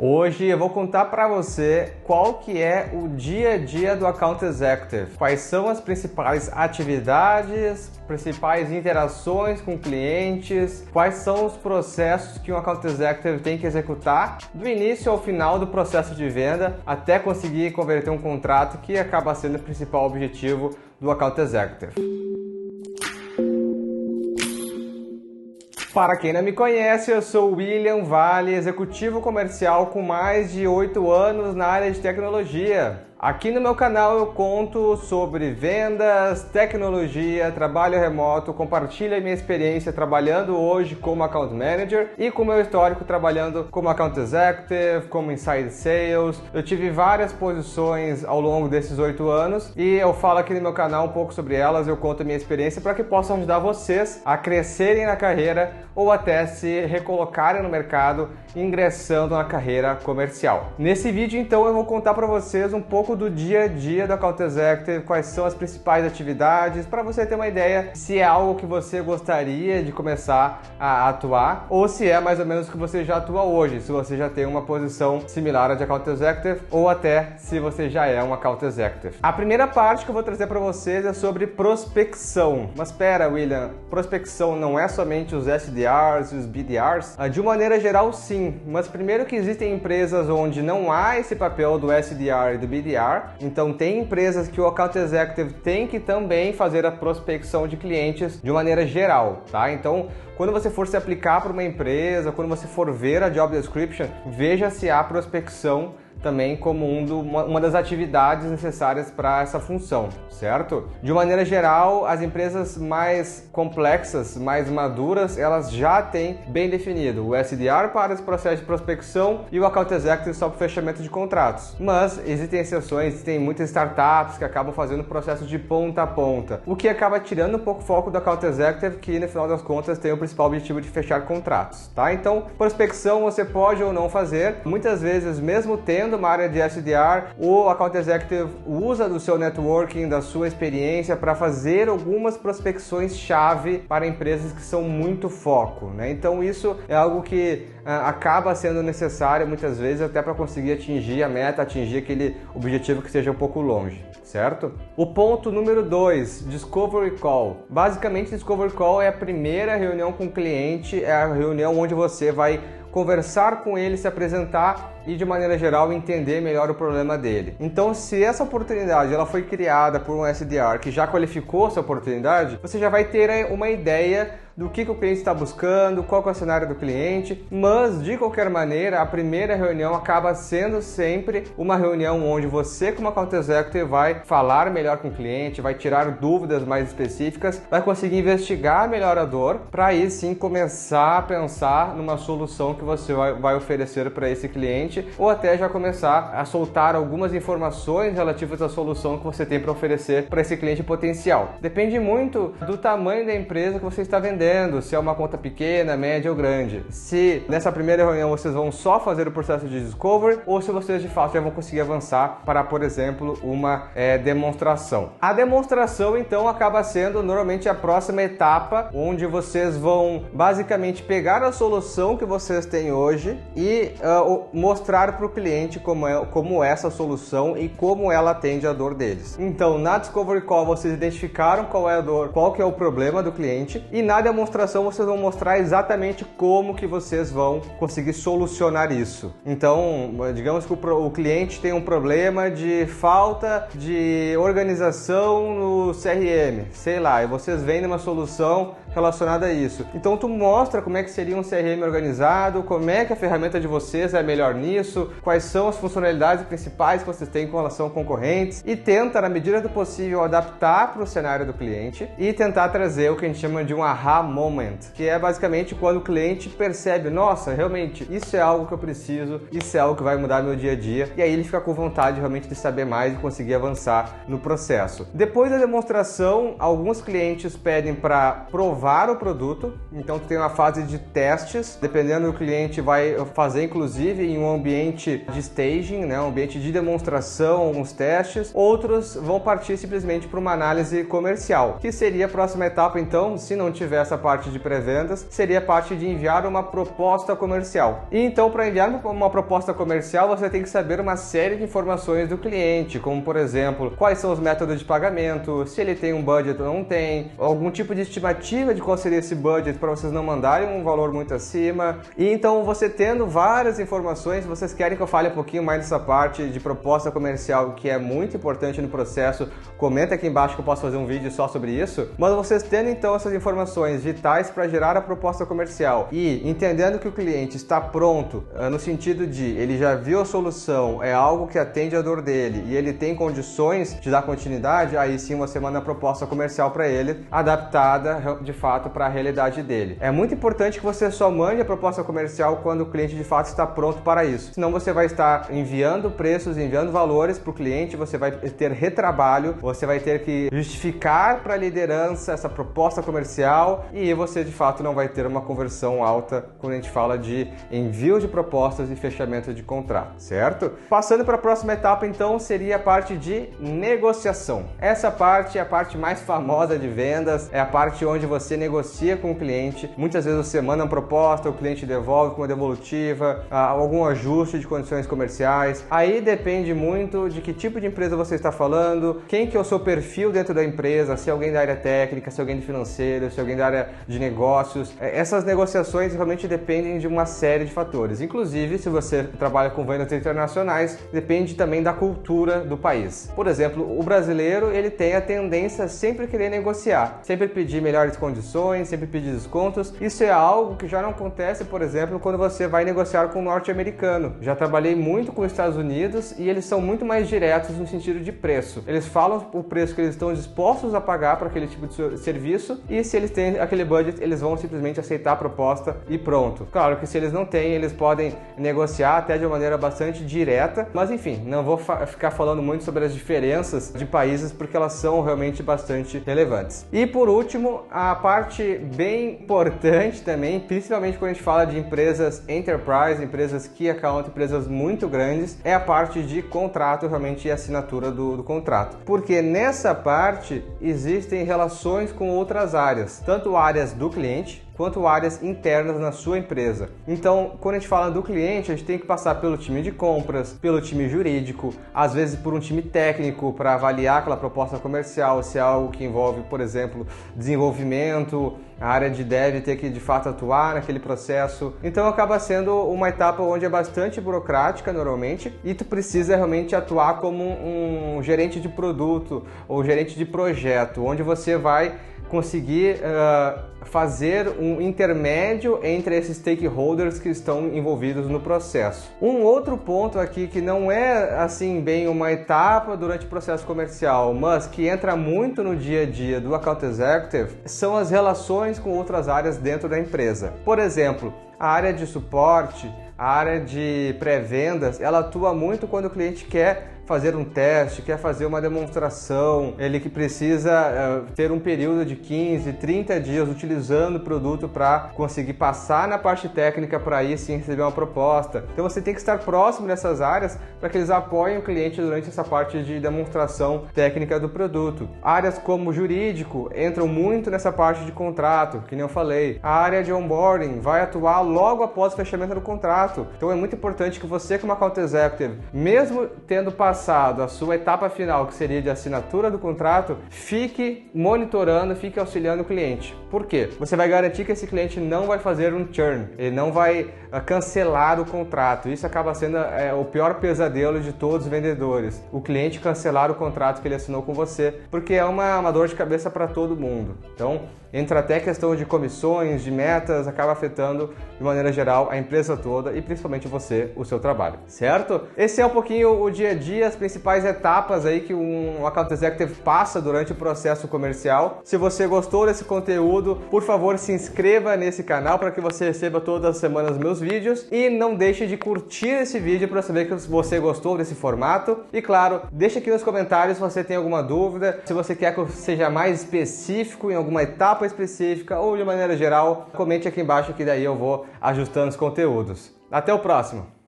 Hoje eu vou contar para você qual que é o dia a dia do Account Executive, quais são as principais atividades, principais interações com clientes, quais são os processos que um Account Executive tem que executar do início ao final do processo de venda até conseguir converter um contrato, que acaba sendo o principal objetivo do Account Executive. Para quem não me conhece, eu sou William Vale, executivo comercial com mais de 8 anos na área de tecnologia. Aqui no meu canal eu conto sobre vendas, tecnologia, trabalho remoto, compartilho a minha experiência trabalhando hoje como Account Manager e com o meu histórico trabalhando como Account Executive, como Inside Sales. Eu tive várias posições ao longo desses 8 anos e eu falo aqui no meu canal um pouco sobre elas, eu conto a minha experiência para que possa ajudar vocês a crescerem na carreira ou até se recolocarem no mercado ingressando na carreira comercial. Nesse vídeo então eu vou contar para vocês um pouco do dia a dia do Account Executive, quais são as principais atividades, para você ter uma ideia se é algo que você gostaria de começar a atuar ou se é mais ou menos o que você já atua hoje, se você já tem uma posição similar à de Account Executive ou até se você já é um Account Executive. A primeira parte que eu vou trazer para vocês é sobre prospecção. Mas espera, William, prospecção não é somente os SDRs e os BDRs? De uma maneira geral, sim, mas primeiro que existem empresas onde não há esse papel do SDR e do BDR. Então tem empresas que o Account Executive tem que também fazer a prospecção de clientes de maneira geral, tá? Então, quando você for se aplicar para uma empresa, quando você for ver a job description, veja se há prospecção também como uma das atividades necessárias para essa função, certo? De uma maneira geral, as empresas mais complexas, mais maduras, elas já têm bem definido o SDR para esse processo de prospecção e o Account Executive só para o fechamento de contratos. Mas existem exceções, existem muitas startups que acabam fazendo processos de ponta a ponta, o que acaba tirando um pouco o foco do Account Executive, que no final das contas tem o principal objetivo de fechar contratos, tá? Então, prospecção você pode ou não fazer, muitas vezes mesmo tendo uma área de SDR, o Account Executive usa do seu networking, da sua experiência para fazer algumas prospecções-chave para empresas que são muito foco, né? Então isso é algo que acaba sendo necessário muitas vezes até para conseguir atingir a meta, atingir aquele objetivo que esteja um pouco longe, certo? O ponto número 2, Discovery Call. Basicamente, Discovery Call é a primeira reunião com o cliente, é a reunião onde você vai conversar com ele, se apresentar e de maneira geral entender melhor o problema dele. Então, se essa oportunidade ela foi criada por um SDR que já qualificou essa oportunidade, você já vai ter uma ideia do que o cliente está buscando, qual é o cenário do cliente, mas de qualquer maneira a primeira reunião acaba sendo sempre uma reunião onde você como Account Executive vai falar melhor com o cliente, vai tirar dúvidas mais específicas, vai conseguir investigar melhor a dor para aí sim começar a pensar numa solução que você vai oferecer para esse cliente ou até já começar a soltar algumas informações relativas à solução que você tem para oferecer para esse cliente potencial. Depende muito do tamanho da empresa que você está vendendo, se é uma conta pequena, média ou grande. Se nessa primeira reunião vocês vão só fazer o processo de discovery ou se vocês de fato já vão conseguir avançar para, por exemplo, uma demonstração. A demonstração então acaba sendo normalmente a próxima etapa, onde vocês vão basicamente pegar a solução que vocês têm hoje e mostrar para o cliente como é essa solução e como ela atende a dor deles. Então, na Discovery Call vocês identificaram qual é a dor, qual que é o problema do cliente e na demonstração vocês vão mostrar exatamente como que vocês vão conseguir solucionar isso. Então, digamos que o cliente tem um problema de falta de organização no CRM, sei lá, e vocês vendem uma solução relacionada a isso. Então tu mostra como é que seria um CRM organizado, como é que a ferramenta de vocês é melhor nisso, quais são as funcionalidades principais que vocês têm com relação a concorrentes e tenta, na medida do possível, adaptar para o cenário do cliente e tentar trazer o que a gente chama de um aha moment, que é basicamente quando o cliente percebe, nossa, realmente, isso é algo que eu preciso, isso é algo que vai mudar meu dia a dia, e aí ele fica com vontade realmente de saber mais e conseguir avançar no processo. Depois da demonstração, alguns clientes pedem para provar provar o produto, então tu tem uma fase de testes, dependendo do cliente vai fazer inclusive em um ambiente de staging, né, um ambiente de demonstração, alguns testes, outros vão partir simplesmente para uma análise comercial, que seria a próxima etapa. Então, se não tiver essa parte de pré-vendas, seria a parte de enviar uma proposta comercial. E então, para enviar uma proposta comercial, você tem que saber uma série de informações do cliente, como por exemplo, quais são os métodos de pagamento, se ele tem um budget ou não tem, algum tipo de estimativa de qual seria esse budget para vocês não mandarem um valor muito acima. E então, você tendo várias informações, vocês querem que eu fale um pouquinho mais dessa parte de proposta comercial, que é muito importante no processo, comenta aqui embaixo que eu posso fazer um vídeo só sobre isso. Mas vocês tendo então essas informações vitais para gerar a proposta comercial e entendendo que o cliente está pronto, no sentido de ele já viu a solução, é algo que atende a dor dele e ele tem condições de dar continuidade, aí sim você manda a proposta comercial para ele, adaptada de fato para a realidade dele. É muito importante que você só mande a proposta comercial quando o cliente de fato está pronto para isso. Senão você vai estar enviando preços, enviando valores para o cliente, você vai ter retrabalho, você vai ter que justificar para a liderança essa proposta comercial e você de fato não vai ter uma conversão alta quando a gente fala de envio de propostas e fechamento de contrato, certo? Passando para a próxima etapa então seria a parte de negociação. Essa parte é a parte mais famosa de vendas, é a parte onde você negocia com o cliente. Muitas vezes você manda uma proposta, o cliente devolve com uma devolutiva, algum ajuste de condições comerciais. Aí depende muito de que tipo de empresa você está falando, quem que é o seu perfil dentro da empresa, se é alguém da área técnica, se é alguém de financeiro, se é alguém da área de negócios. Essas negociações realmente dependem de uma série de fatores. Inclusive, se você trabalha com vendas internacionais, depende também da cultura do país. Por exemplo, o brasileiro, ele tem a tendência a sempre querer negociar, sempre pedir melhores condições, sempre pedir descontos. Isso é algo que já não acontece, por exemplo, quando você vai negociar com o norte-americano. Já trabalhei muito com os Estados Unidos e eles são muito mais diretos no sentido de preço. Eles falam o preço que eles estão dispostos a pagar para aquele tipo de serviço e se eles têm aquele budget, eles vão simplesmente aceitar a proposta e pronto. Claro que se eles não têm, eles podem negociar até de uma maneira bastante direta, mas enfim, não vou ficar falando muito sobre as diferenças de países porque elas são realmente bastante relevantes. E por último, a parte bem importante também, principalmente quando a gente fala de empresas enterprise, empresas key account, empresas muito grandes, é a parte de contrato realmente e assinatura do contrato. Porque nessa parte existem relações com outras áreas, tanto áreas do cliente, quanto áreas internas na sua empresa. Então, quando a gente fala do cliente, a gente tem que passar pelo time de compras, pelo time jurídico, às vezes por um time técnico para avaliar aquela proposta comercial, se é algo que envolve, por exemplo, desenvolvimento, a área de dev ter que de fato atuar naquele processo. Então acaba sendo uma etapa onde é bastante burocrática normalmente e tu precisa realmente atuar como um gerente de produto ou gerente de projeto, onde você vai conseguir fazer um intermédio entre esses stakeholders que estão envolvidos no processo. Um outro ponto aqui que não é assim bem uma etapa durante o processo comercial, mas que entra muito no dia a dia do Account Executive, são as relações com outras áreas dentro da empresa. Por exemplo, a área de suporte, a área de pré-vendas, ela atua muito quando o cliente quer fazer um teste, quer fazer uma demonstração, ele que precisa ter um período de 15, 30 dias utilizando o produto para conseguir passar na parte técnica para aí sim receber uma proposta. Então você tem que estar próximo dessas áreas para que eles apoiem o cliente durante essa parte de demonstração técnica do produto. Áreas como jurídico entram muito nessa parte de contrato, que nem eu falei. A área de onboarding vai atuar logo após o fechamento do contrato. Então é muito importante que você, como Account Executive, mesmo tendo passado a sua etapa final, que seria de assinatura do contrato, fique monitorando, fique auxiliando o cliente. Por quê? Você vai garantir que esse cliente não vai fazer um churn, ele não vai cancelar o contrato. Isso acaba sendo o pior pesadelo de todos os vendedores. O cliente cancelar o contrato que ele assinou com você, porque é uma dor de cabeça para todo mundo. Então, entra até questão de comissões, de metas, acaba afetando de maneira geral a empresa toda e principalmente você, o seu trabalho, certo? Esse é um pouquinho o dia a dia dia as principais etapas aí que um Account Executive passa durante o processo comercial. Se você gostou desse conteúdo, por favor, se inscreva nesse canal para que você receba todas as semanas meus vídeos e não deixe de curtir esse vídeo para saber que você gostou desse formato. E claro, deixa aqui nos comentários se você tem alguma dúvida, se você quer que eu seja mais específico em alguma etapa específica ou de maneira geral, comente aqui embaixo que daí eu vou ajustando os conteúdos. Até o próximo!